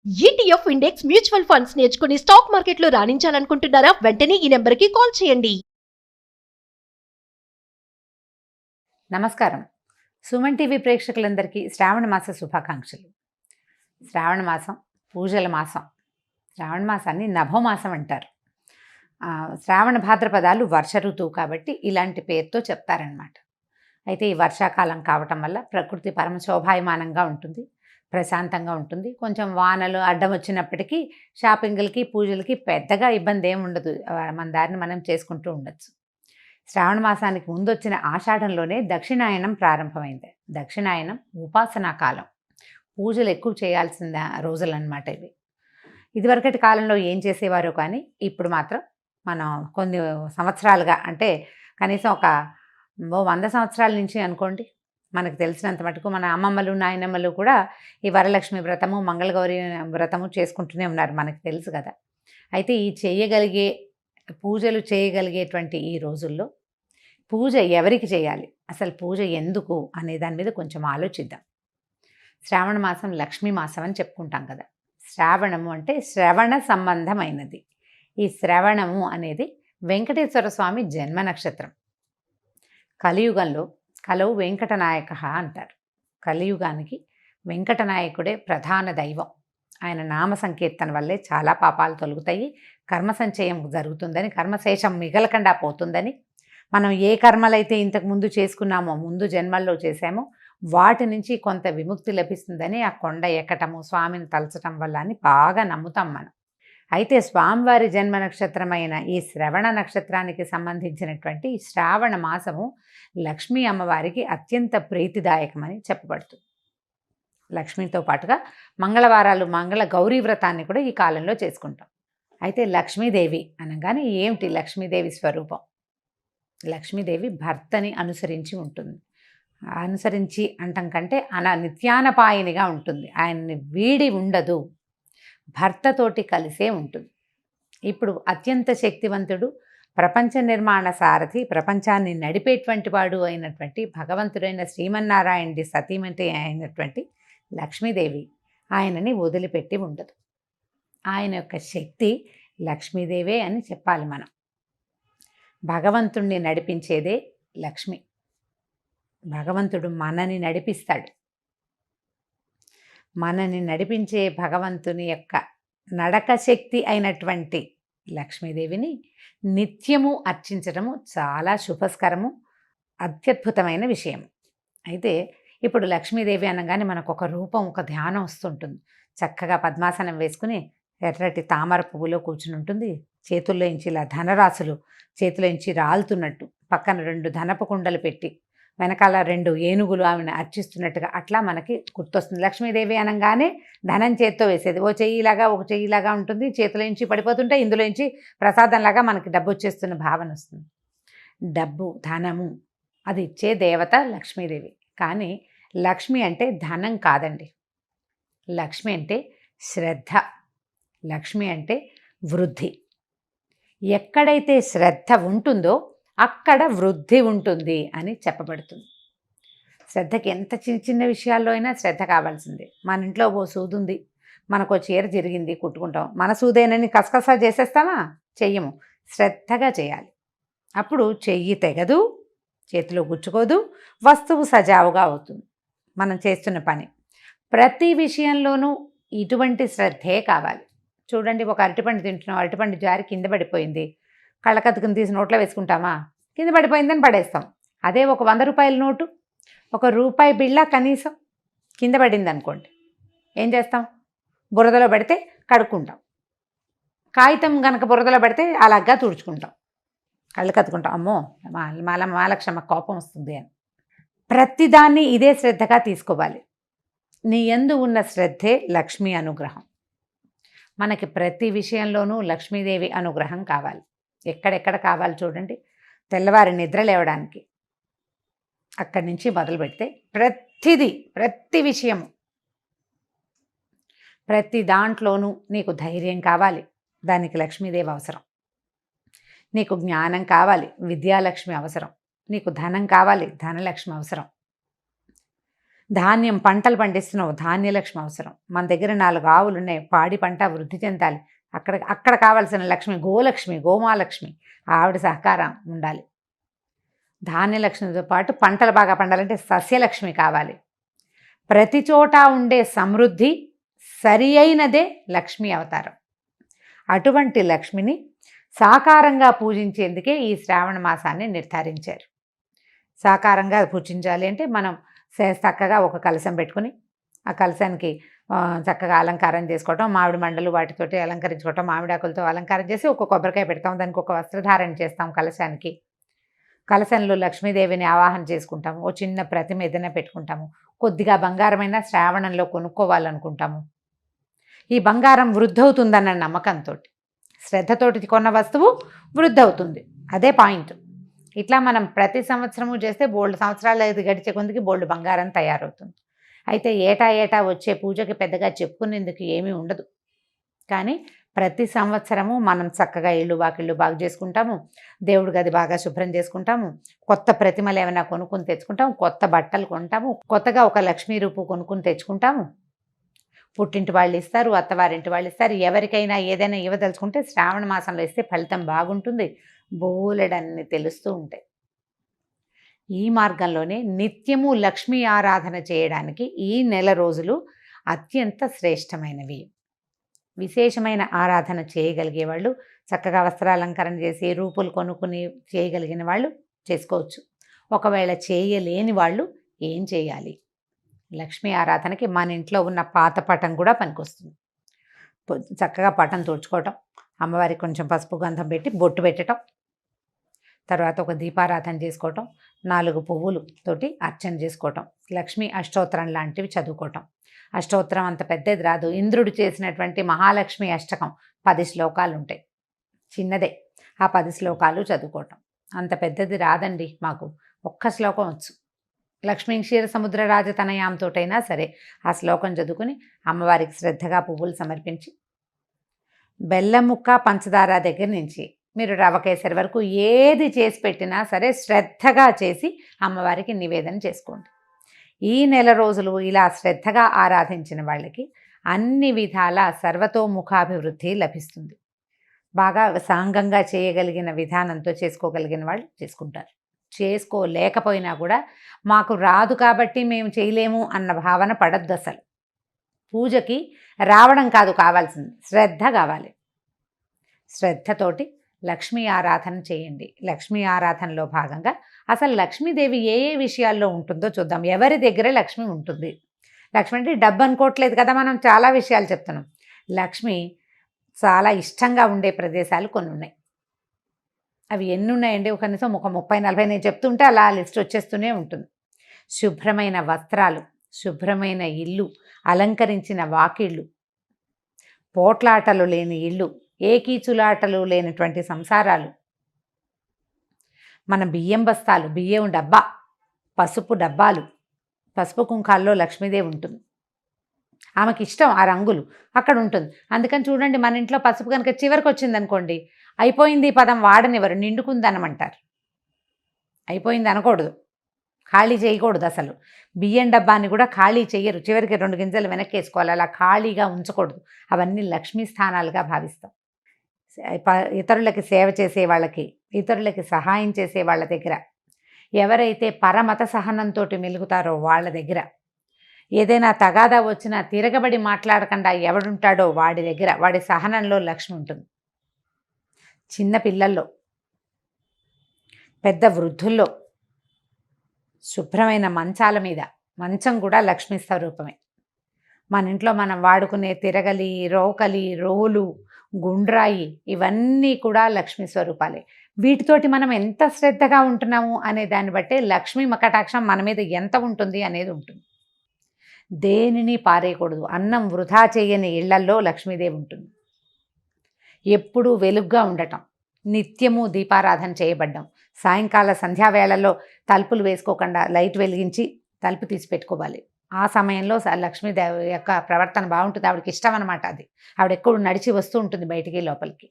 ETF index mutual funds నేర్చుకుని stock మార్కెట్లో రాణించాలనుకుంటున్నారా? వెంటనే ఈ నెంబర్కి కాల్ చేయండి. నమస్కారం. సుమన్ టీవీ ప్రేక్షకులందరికీ శ్రావణ మాస శుభాకాంక్షలు. శ్రావణ మాసం పూజల మాసం. శ్రావణ మాసాన్ని నభోమాసం అంటారు. శ్రావణ భాద్రపదాలు వర్ష ఋతువు కాబట్టి ఇలాంటి పేరుతో చెప్తారనమాట. అయితే ఈ వర్షాకాలం కావటం వల్ల ప్రకృతి పరమ శోభాయమానంగా ఉంటుంది, ప్రశాంతంగా ఉంటుంది. కొంచెం వానలు అడ్డం వచ్చినప్పటికీ షాపింగ్లకి పూజలకి పెద్దగా ఇబ్బంది ఏమి ఉండదు. మన దారిని మనం చేసుకుంటూ ఉండొచ్చు. శ్రావణ మాసానికి ముందు వచ్చిన ఆషాఢంలోనే దక్షిణాయనం ప్రారంభమైంది. దక్షిణాయనం ఉపాసనా కాలం, పూజలు ఎక్కువ చేయాల్సిన రోజులన్నమాట ఇవి. ఇదివరకటి కాలంలో ఏం చేసేవారో కానీ ఇప్పుడు మాత్రం మనం కొన్ని సంవత్సరాలుగా, అంటే కనీసం ఒక 100 సంవత్సరాల నుంచి అనుకోండి, మనకు తెలిసినంత మటుకు మన అమ్మమ్మలు నాయనమ్మలు కూడా ఈ వరలక్ష్మి వ్రతము, మంగళగౌరి వ్రతము చేసుకుంటూనే ఉన్నారు, మనకు తెలుసు కదా. అయితే ఈ పూజలు చేయగలిగేటువంటి ఈ రోజుల్లో పూజ ఎవరికి చేయాలి, అసలు పూజ ఎందుకు అనే దాని మీద కొంచెం ఆలోచిద్దాం. శ్రావణ మాసం లక్ష్మీ మాసం అని చెప్పుకుంటాం కదా. శ్రావణము అంటే శ్రవణ సంబంధమైనది. ఈ శ్రవణము అనేది వెంకటేశ్వర స్వామి జన్మ నక్షత్రం. కలియుగంలో కలవు వెంకటనాయక అంటారు. కలియుగానికి వెంకటనాయకుడే ప్రధాన దైవం. ఆయన నామ సంకీర్తన వల్లే చాలా పాపాలు తొలగుతాయి, కర్మ సంచయం జరుగుతుందని, కర్మశేషం మిగలకుండా పోతుందని, మనం ఏ కర్మలైతే ఇంతకుముందు చేసుకున్నామో, ముందు జన్మల్లో చేసామో వాటి నుంచి కొంత విముక్తి లభిస్తుందని ఆ కొండ ఎక్కటము, స్వామిని తలచటం వల్ల అని బాగా నమ్ముతాం మనం. అయితే స్వామివారి జన్మ నక్షత్రమైన ఈ శ్రవణ నక్షత్రానికి సంబంధించినటువంటి శ్రావణ మాసము లక్ష్మీ అమ్మవారికి అత్యంత ప్రీతిదాయకమని చెప్పబడుతుంది. లక్ష్మీతో పాటుగా మంగళవారాలు మంగళ గౌరీ వ్రతాన్ని కూడా ఈ కాలంలో చేసుకుంటాం. అయితే లక్ష్మీదేవి అనగానే ఏమిటి లక్ష్మీదేవి స్వరూపం? లక్ష్మీదేవి భర్తని అనుసరించి ఉంటుంది. అనుసరించి అంటం కంటే నిత్యానపాయనిగా ఉంటుంది. ఆయన్ని వీడి ఉండదు, భర్తతోటి కలిసే ఉంటుంది. ఇప్పుడు అత్యంత శక్తివంతుడు, ప్రపంచ నిర్మాణ సారథి, ప్రపంచాన్ని నడిపేటువంటి వాడు అయినటువంటి భగవంతుడైన శ్రీమన్నారాయణుడి సతీమణి అయినటువంటి లక్ష్మీదేవి ఆయనని వదిలిపెట్టి ఉండదు. ఆయన యొక్క శక్తి లక్ష్మీదేవే అని చెప్పాలి మనం. భగవంతుణ్ణి నడిపించేదే లక్ష్మి. భగవంతుడు మనని నడిపిస్తాడు. మనని నడిపించే భగవంతుని యొక్క నడక శక్తి అయినటువంటి లక్ష్మీదేవిని నిత్యము అర్చించడము చాలా శుభస్కరము, అత్యద్భుతమైన విషయం. అయితే ఇప్పుడు లక్ష్మీదేవి అనగానే మనకు ఒక రూపం, ఒక ధ్యానం వస్తుంటుంది. చక్కగా పద్మాసనం వేసుకుని ఎర్రటి తామర పువ్వులో కూర్చుని ఉంటుంది. చేతుల్లో నుంచి ఇలా ధనరాశులు చేతిలో నుంచి రాలుతున్నట్టు, పక్కన 2 ధనపు కుండలు పెట్టి వెనకాల 2 ఏనుగులు ఆమెను అర్చిస్తున్నట్టుగా అట్లా మనకి గుర్తొస్తుంది. లక్ష్మీదేవి అనగానే ధనం చేత్తో వేసేది, ఒక చెయ్యిలాగా ఉంటుంది. చేతిలో నుంచి పడిపోతుంటే ఇందులో నుంచి ప్రసాదంలాగా మనకి డబ్బు వచ్చేస్తున్న భావన వస్తుంది. డబ్బు, ధనము అది ఇచ్చే దేవత లక్ష్మీదేవి. కానీ లక్ష్మి అంటే ధనం కాదండి. లక్ష్మి అంటే శ్రద్ధ. లక్ష్మి అంటే వృద్ధి. ఎక్కడైతే శ్రద్ధ ఉంటుందో అక్కడ వృద్ధి ఉంటుంది అని చెప్పబడుతుంది. శ్రద్ధకి ఎంత చిన్న చిన్న విషయాల్లో అయినా శ్రద్ధ కావాల్సిందే. మన ఇంట్లో ఓ సూదుంది, మనకు చీర జరిగింది, కుట్టుకుంటాం. మన సూదేనని కసకసా చేసేస్తామా? చెయ్యము. శ్రద్ధగా చేయాలి. అప్పుడు చెయ్యి తెగదు, చేతిలో గుచ్చుకోదు, వస్తువు సజావుగా అవుతుంది మనం చేస్తున్న పని. ప్రతి విషయంలోనూ ఇటువంటి శ్రద్ధే కావాలి. చూడండి, ఒక అరటిపండు తింటున్నాం, అరటిపండు జారి కింద పడిపోయింది. కళ్ళకత్తుకుని తీసి నోట్లో వేసుకుంటామా? కింద పడిపోయిందని పడేస్తాం. అదే ఒక 100 రూపాయల నోటు, ఒక రూపాయి బిళ్ళ కనీసం కింద పడింది అనుకోండి, ఏం చేస్తాం? బురదలో పెడితే కడుక్కుంటాం. కాగితం కనుక బురదలో పెడితే అలాగా తుడుచుకుంటాం, కళ్ళు కత్తుకుంటాం. అమ్మో మహాలక్ష్మ కోపం వస్తుంది అని. ప్రతిదాన్ని ఇదే శ్రద్ధగా తీసుకోవాలి. నీ యందు ఉన్న శ్రద్ధే లక్ష్మీ అనుగ్రహం. మనకి ప్రతి విషయంలోనూ లక్ష్మీదేవి అనుగ్రహం కావాలి. ఎక్కడెక్కడ కావాలి చూడండి. తెల్లవారి నిద్ర లేవడానికి అక్కడి నుంచి మొదలు పెడితే ప్రతి విషయము, ప్రతి దాంట్లోనూ నీకు ధైర్యం కావాలి, దానికి లక్ష్మీదేవి అవసరం. నీకు జ్ఞానం కావాలి, విద్యాలక్ష్మి అవసరం. నీకు ధనం కావాలి, ధనలక్ష్మి అవసరం. ధాన్యం పంటలు పండిస్తున్నావు, ధాన్యలక్ష్మి అవసరం. మన దగ్గర 4 ఆవులు ఉన్నాయి, పాడి పంట వృద్ధి చెందాలి. అక్కడ కావాల్సిన లక్ష్మి గోలక్ష్మి, గోమాలక్ష్మి, ఆవిడ సహకారం ఉండాలి. ధాన్యలక్ష్మితో పాటు పంటలు బాగా పండాలంటే సస్యలక్ష్మి కావాలి. ప్రతి చోట ఉండే సమృద్ధి సరి అయినదే లక్ష్మీ అవతారం. అటువంటి లక్ష్మిని సాకారంగా పూజించేందుకే ఈ శ్రావణ మాసాన్ని నిర్ధారించారు. సాకారంగా పూజించాలి అంటే మనం చక్కగా ఒక కలశం పెట్టుకుని ఆ కలశానికి చక్కగా అలంకారం చేసుకోవటం, మామిడి మండలు వాటితోటి అలంకరించుకోవటం, మామిడాకులతో అలంకారం చేసి ఒక కొబ్బరికాయ పెడతాం, దానికి ఒక వస్త్రధారణ చేస్తాం కలశానికి. కలశంలో లక్ష్మీదేవిని ఆవాహన చేసుకుంటాము. ఓ చిన్న ప్రతిమ ఏదైనా పెట్టుకుంటాము. కొద్దిగా బంగారమైన శ్రావణంలో కొనుక్కోవాలనుకుంటాము. ఈ బంగారం వృద్ధవుతుందన్న నమ్మకంతో, శ్రద్ధతోటి కొన్న వస్తువు వృద్ధవుతుంది, అదే పాయింట్. ఇట్లా మనం ప్రతి సంవత్సరము చేస్తే బోల్డ్ సంవత్సరాలు గడిచే కొద్దికి బోల్డ్ బంగారం తయారవుతుంది. అయితే ఏటా వచ్చే పూజకి పెద్దగా చెప్పుకునేందుకు ఏమీ ఉండదు. కానీ ప్రతి సంవత్సరము మనం చక్కగా ఇళ్ళు వాకిళ్ళు బాగు చేసుకుంటాము, దేవుడి గది బాగా శుభ్రం చేసుకుంటాము, కొత్త ప్రతిమలు ఏమైనా కొనుక్కుని తెచ్చుకుంటాము, కొత్త బట్టలు కొంటాము, కొత్తగా ఒక లక్ష్మీ రూపు కొనుక్కుని తెచ్చుకుంటాము. పుట్టింటి వాళ్ళు ఇస్తారు, అత్తవారింటి వాళ్ళు ఇస్తారు. ఎవరికైనా ఏదైనా ఇవ్వదలుచుకుంటే శ్రావణ మాసంలో ఇస్తే ఫలితం బాగుంటుంది. బోలెడన్ని తెలుస్తూ ఉంటాయి. ఈ మార్గంలోనే నిత్యము లక్ష్మీ ఆరాధన చేయడానికి ఈ నెల రోజులు అత్యంత శ్రేష్టమైనవి. విశేషమైన ఆరాధన చేయగలిగే వాళ్ళు చక్కగా వస్త్రాలంకరణ చేసి రూపులు కొనుక్కుని చేయగలిగిన వాళ్ళు చేసుకోవచ్చు. ఒకవేళ చేయలేని వాళ్ళు ఏం చేయాలి? లక్ష్మీ ఆరాధనకి మన ఇంట్లో ఉన్న పాత పటం కూడా పనికొస్తుంది. చక్కగా పటం తుడుచుకోవటం, అమ్మవారికి కొంచెం పసుపు గంధం పెట్టి బొట్టు పెట్టడం, తర్వాత ఒక దీపారాధన చేసుకోవటం, 4 పువ్వులతోటి అర్చన చేసుకోవటం, లక్ష్మీ అష్టోత్తరం లాంటివి చదువుకోవటం. అష్టోత్తరం అంత పెద్దది రాదు. ఇంద్రుడు చేసినటువంటి మహాలక్ష్మి అష్టకం 10 శ్లోకాలు ఉంటాయి, చిన్నదే. ఆ 10 శ్లోకాలు చదువుకోవటం. అంత పెద్దది రాదండి మాకు, ఒక్క శ్లోకం వచ్చు. లక్ష్మీ క్షీర సముద్ర రాజతనయాంతోటైనా సరే ఆ శ్లోకం చదువుకుని అమ్మవారికి శ్రద్ధగా పువ్వులు సమర్పించి, బెల్లం ముక్క పంచదార దగ్గర నుంచి మీరు రవ కేసరి వరకు ఏది చేసి పెట్టినా సరే శ్రద్ధగా చేసి అమ్మవారికి నివేదన చేసుకోండి. ఈ నెల రోజులు ఇలా శ్రద్ధగా ఆరాధించిన వాళ్ళకి అన్ని విధాల సర్వతోముఖాభివృద్ధి లభిస్తుంది. బాగా సాంగంగా చేయగలిగిన విధానంతో చేసుకోగలిగిన వాళ్ళు చేసుకుంటారు. చేసుకోలేకపోయినా కూడా మాకు రాదు కాబట్టి మేము చేయలేము అన్న భావన పడద్దు. అసలు పూజకి రావడం కాదు కావాల్సింది, శ్రద్ధ కావాలి. శ్రద్ధతోటి లక్ష్మీ ఆరాధన చేయండి. లక్ష్మీ ఆరాధనలో భాగంగా అసలు లక్ష్మీదేవి ఏ ఏ విషయాల్లో ఉంటుందో చూద్దాం. ఎవరి దగ్గర లక్ష్మి ఉంటుంది? లక్ష్మి అంటే డబ్బు అనుకోవట్లేదు కదా, మనం చాలా విషయాలు చెప్తున్నాం. లక్ష్మి చాలా ఇష్టంగా ఉండే ప్రదేశాలు కొన్ని ఉన్నాయి. అవి ఎన్ని ఉన్నాయండి? కనీసం ఒక 30-40 నేను చెప్తుంటే అలా లిస్ట్ వచ్చేస్తూనే ఉంటుంది. శుభ్రమైన వస్త్రాలు, శుభ్రమైన ఇల్లు, అలంకరించిన వాకిళ్ళు, పోట్లాటలు లేని ఇల్లు, ఏకీచులాటలు లేనటువంటి సంసారాలు, మన బియ్యం బస్తాలు, బియ్యం డబ్బా, పసుపు డబ్బాలు, పసుపు కుంకాల్లో లక్ష్మీదేవి ఉంటుంది. ఆమెకి ఇష్టం ఆ రంగులు, అక్కడ ఉంటుంది. అందుకని చూడండి, మన ఇంట్లో పసుపు కనుక చివరికి వచ్చిందనుకోండి, అయిపోయింది పదం వాడనివ్వరు, నిండుకుందనమంటారు. అయిపోయింది అనకూడదు, ఖాళీ చేయకూడదు. అసలు బియ్యం డబ్బాని కూడా ఖాళీ చెయ్యరు, చివరికి 2 గింజలు వెనక్కి వేసుకోవాలి. అలా ఖాళీగా ఉంచకూడదు. అవన్నీ లక్ష్మీ స్థానాలుగా భావిస్తాం. ఇతరులకి సేవ చేసే వాళ్ళకి, ఇతరులకి సహాయం చేసే వాళ్ళ దగ్గర, ఎవరైతే పరమత సహనంతో మెలుగుతారో వాళ్ళ దగ్గర, ఏదైనా తగాదా వచ్చినా తిరగబడి మాట్లాడకుండా ఎవడుంటాడో వాడి దగ్గర, వాడి సహనంలో లక్ష్మి ఉంటుంది. చిన్న పిల్లల్లో, పెద్ద వృద్ధుల్లో, శుభ్రమైన మంచాల మీద, మంచం కూడా లక్ష్మీ స్వరూపమే. మన ఇంట్లో మనం వాడుకునే తిరగలి, రోకలి, రోలు, గుండ్రాయి, ఇవన్నీ కూడా లక్ష్మీ స్వరూపాలే. వీటితోటి మనం ఎంత శ్రద్ధగా ఉంటున్నాము అనే దాన్ని బట్టే లక్ష్మీ కటాక్షం మన మీద ఎంత ఉంటుంది అనేది ఉంటుంది. దేనిని పారేయకూడదు. అన్నం వృధా చేయని ఇళ్లల్లో లక్ష్మీదేవి ఉంటుంది. ఎప్పుడూ వెలుగ్గా ఉండటం, నిత్యము దీపారాధన చేయబడ్డం, సాయంకాల సంధ్యావేళల్లో తలుపులు వేసుకోకుండా లైట్ వెలిగించి తలుపు తీసి పెట్టుకోవాలి. ఆ సమయంలో లక్ష్మీదేవి యొక్క ప్రవర్తన బాగుంటుంది. ఆవిడకి ఇష్టం అనమాట అది. ఆవిడ ఎప్పుడు నడిచి వస్తూ ఉంటుంది బయటికి లోపలికి.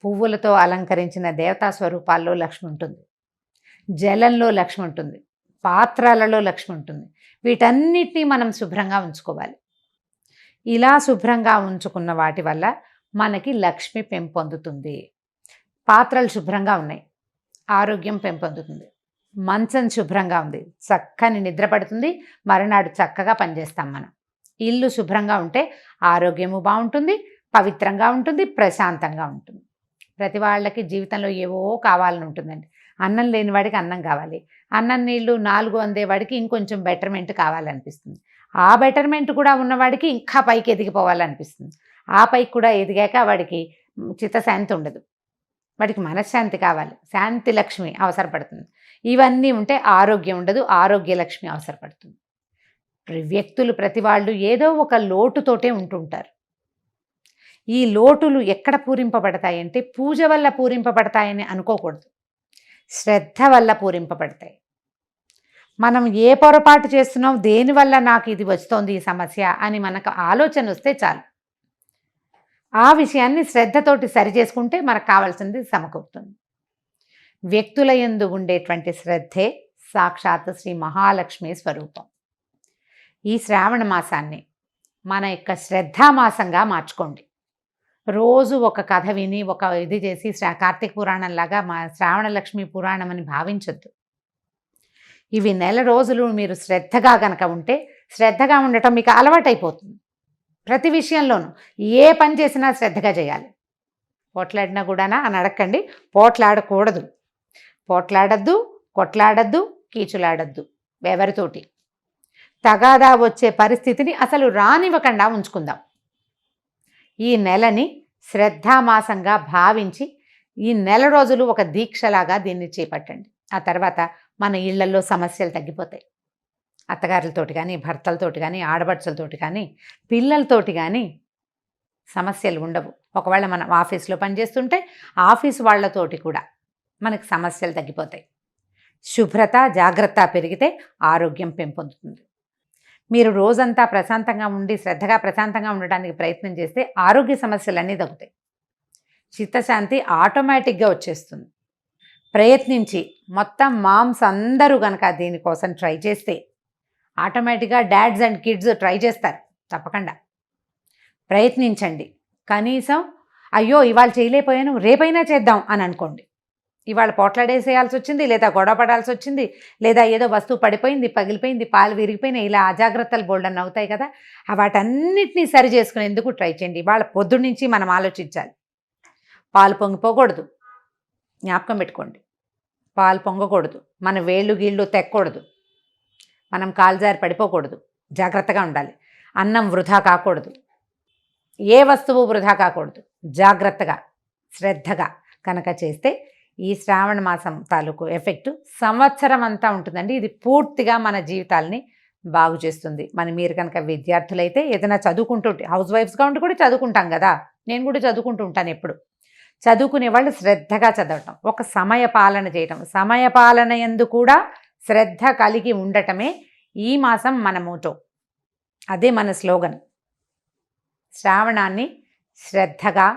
పువ్వులతో అలంకరించిన దేవతా స్వరూపాల్లో లక్ష్మి ఉంటుంది. జలంలో లక్ష్మి ఉంటుంది. పాత్రలలో లక్ష్మి ఉంటుంది. వీటన్నిటినీ మనం శుభ్రంగా ఉంచుకోవాలి. ఇలా శుభ్రంగా ఉంచుకున్న వాటి వల్ల మనకి లక్ష్మి పెంపొందుతుంది. పాత్రలు శుభ్రంగా ఉన్నాయి, ఆరోగ్యం పెంపొందుతుంది. మంచం శుభ్రంగా ఉంది, చక్కని నిద్ర పడుతుంది, మరునాడు చక్కగా పనిచేస్తాం మనం. ఇల్లు శుభ్రంగా ఉంటే ఆరోగ్యము బాగుంటుంది, పవిత్రంగా ఉంటుంది, ప్రశాంతంగా ఉంటుంది. ప్రతి వాళ్ళకి జీవితంలో ఏవో కావాలని ఉంటుందండి. అన్నం లేని వాడికి అన్నం కావాలి, అన్నం నీళ్ళు 4 అందేవాడికి ఇంకొంచెం బెటర్మెంట్ కావాలనిపిస్తుంది. ఆ బెటర్మెంట్ కూడా ఉన్నవాడికి ఇంకా పైకి ఎదిగిపోవాలనిపిస్తుంది. ఆ పైకి కూడా ఎదిగాక వాడికి చిత్తశాంతి ఉండదు, వాడికి మనశ్శాంతి కావాలి, శాంతి లక్ష్మి అవసరపడుతుంది. ఇవన్నీ ఉంటే ఆరోగ్యం ఉండదు, ఆరోగ్య లక్ష్మి అవసరపడుతుంది. వ్యక్తులు ప్రతి వాళ్ళు ఏదో ఒక లోటుతోటే ఉంటుంటారు. ఈ లోటులు ఎక్కడ పూరింపబడతాయంటే పూజ వల్ల పూరింపబడతాయని అనుకోకూడదు, శ్రద్ధ వల్ల పూరింపబడతాయి. మనం ఏ పొరపాటు చేస్తున్నాం, దేనివల్ల నాకు ఇది వస్తోంది ఈ సమస్య అని మనకు ఆలోచన వస్తే చాలు. ఆ విషయాన్ని శ్రద్ధతోటి సరిచేసుకుంటే మనకు కావాల్సింది సమకూరుతుంది. వ్యక్తుల యందు ఉండేటువంటి శ్రద్ధే సాక్షాత్ శ్రీ మహాలక్ష్మి స్వరూపం. ఈ శ్రావణ మాసాన్ని మన యొక్క శ్రద్ధామాసంగా మార్చుకోండి. రోజు ఒక కథ విని ఒక ఇది చేసి కార్తీక పురాణంలాగా మా శ్రావణ లక్ష్మి పురాణం అని భావించొద్దు. ఇవి నెల రోజులు మీరు శ్రద్ధగా గనక ఉంటే, శ్రద్ధగా ఉండటం మీకు అలవాటైపోతుంది. ప్రతి విషయంలోనూ ఏ పని చేసినా శ్రద్ధగా చేయాలి. పోట్లాడినా కూడానా అని అడగండి, పోట్లాడకూడదు. పోట్లాడద్దు, కొట్లాడద్దు, కీచులాడద్దు ఎవరితోటి. తగాదా వచ్చే పరిస్థితిని అసలు రానివ్వకుండా ఉంచుకుందాం. ఈ నెలని శ్రద్ధామాసంగా భావించి ఈ నెల రోజులు ఒక దీక్షలాగా దీన్ని చేపట్టండి. ఆ తర్వాత మన ఇళ్లలో సమస్యలు తగ్గిపోతాయి. అత్తగారులతోటి కానీ, భర్తలతోటి కానీ, ఆడబడుచులతోటి కానీ, పిల్లలతోటి కానీ సమస్యలు ఉండవు. ఒకవేళ మనం ఆఫీస్లో పనిచేస్తుంటే ఆఫీసు వాళ్ళతోటి కూడా మనకు సమస్యలు తగ్గిపోతాయి. శుభ్రత, జాగ్రత్త పెరిగితే ఆరోగ్యం పెంపొందుతుంది. మీరు రోజంతా ప్రశాంతంగా ఉండి శ్రద్ధగా ప్రశాంతంగా ఉండడానికి ప్రయత్నం చేస్తే ఆరోగ్య సమస్యలన్నీ తగ్గుతాయి. చిత్తశాంతి ఆటోమేటిక్గా వచ్చేస్తుంది. ప్రయత్నించి మొత్తం మామ్స్ అందరూ కనుక దీనికోసం ట్రై చేస్తే ఆటోమేటిక్గా డాడ్స్ అండ్ కిడ్స్ ట్రై చేస్తారు. తప్పకుండా ప్రయత్నించండి. కనీసం అయ్యో ఇవాళ చేయలేకపోయాను రేపైనా చేద్దాం అని అనుకోండి. ఇవాళ పోట్లాడేసేయాల్సి వచ్చింది, లేదా గొడవ పడాల్సి వచ్చింది, లేదా ఏదో వస్తువు పడిపోయింది, పగిలిపోయింది, పాలు విరిగిపోయినాయి, ఇలా అజాగ్రత్తలు బోల్డన్ అవుతాయి కదా. వాటన్నిటినీ సరి చేసుకునేందుకు ట్రై చేయండి. ఇవాళ పొద్దున్న నుంచి మనం ఆలోచించాలి. పాలు పొంగిపోకూడదు, జ్ఞాపకం పెట్టుకోండి. పాలు పొంగకూడదు, మన వేళ్ళు గీళ్ళు తెక్కకూడదు, మనం కాలుజారి పడిపోకూడదు, జాగ్రత్తగా ఉండాలి. అన్నం వృధా కాకూడదు, ఏ వస్తువు వృధా కాకూడదు. జాగ్రత్తగా శ్రద్ధగా కనుక చేస్తే ఈ శ్రావణ మాసం తాలూకు ఎఫెక్ట్ సంవత్సరం అంతా ఉంటుందండి. ఇది పూర్తిగా మన జీవితాలని బాగు చేస్తుంది. మీరు కనుక విద్యార్థులైతే ఏదైనా చదువుకుంటుంటే, హౌస్ వైఫ్స్గా ఉండి కూడా చదువుకుంటాం కదా, నేను కూడా చదువుకుంటూ ఉంటాను ఎప్పుడు. చదువుకునే వాళ్ళు శ్రద్ధగా చదవటం, ఒక సమయ పాలన చేయటం, సమయ పాలన యందు కూడా శ్రద్ధ కలిగి ఉండటమే ఈ మాసం మన మోటో. అదే మన స్లోగన్. శ్రావణాన్ని శ్రద్ధగా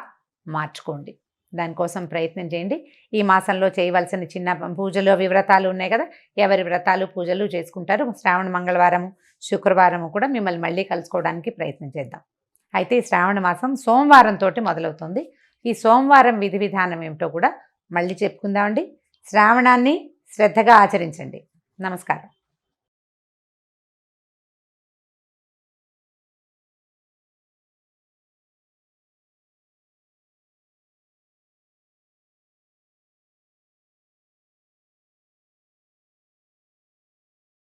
మార్చుకోండి, దానికోసం ప్రయత్నం చేయండి. ఈ మాసంలో చేయవలసిన చిన్న పూజలు వ్రతాలు ఉన్నాయి కదా, ఎవరి వ్రతాలు పూజలు చేసుకుంటారు. శ్రావణ మంగళవారము శుక్రవారము కూడా మిమ్మల్ని మళ్ళీ కలుసుకోవడానికి ప్రయత్నం చేద్దాం. అయితే ఈ శ్రావణ మాసం సోమవారంతో మొదలవుతుంది. ఈ సోమవారం విధి విధానం ఏమిటో కూడా మళ్ళీ చెప్పుకుందామండి. శ్రావణాన్ని శ్రద్ధగా ఆచరించండి. నమస్కారం.